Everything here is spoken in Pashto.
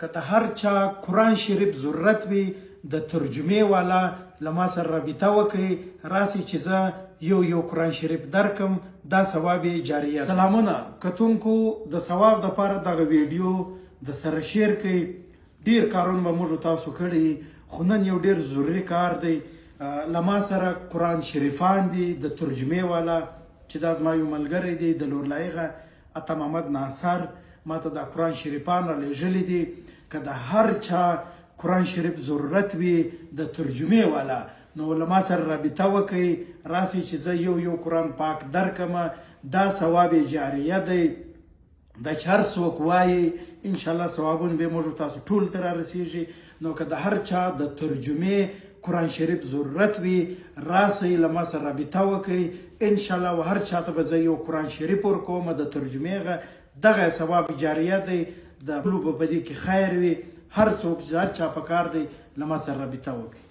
که د هر چا قرآن شریف ضرورت وي د ترجمې والا له ما سره رابطه وکړي راسي چې زه یو قرآن شریف درکم دا ثواب جاریه. سلامونه کتونکو د ثواب دپاره دغه ویډیو د سره شیر کړئ. ډیر کارونه به موږ تاسو کړي خو نن یو ډیر ضروري کار دی. له ما سره قرآن شریفان دي د ترجمې والا چې دا زما یو ملګری دی د لورلایغه عطا محمد ناصر ما ته د قرآن شریفان رالیږلي دي. که د هر چا قرآن شریف ضرورت وي د ترجمې والا نو له ما سره رابطه وکړئ راسي چې زه یو قرآن پاک درکمه دا ثواب جاریه دی. دا چې هر څوک وایي انشاءالله ثوابونه به موږ تاسو ټول ته رارسیږي. نو که د هر چا د ترجمې قرآن شریف ضرورت وي راسئ له ما سره رابطه وکړئ انشاءالله و هر چا ته به زه یو قرآن شریف ورکوم د ترجمې دغه ثواب جاریه دی. د ټولو په دې کې خیر وي. هر څوک چې هر چا په کار دی له ما سره رابطه وکړي.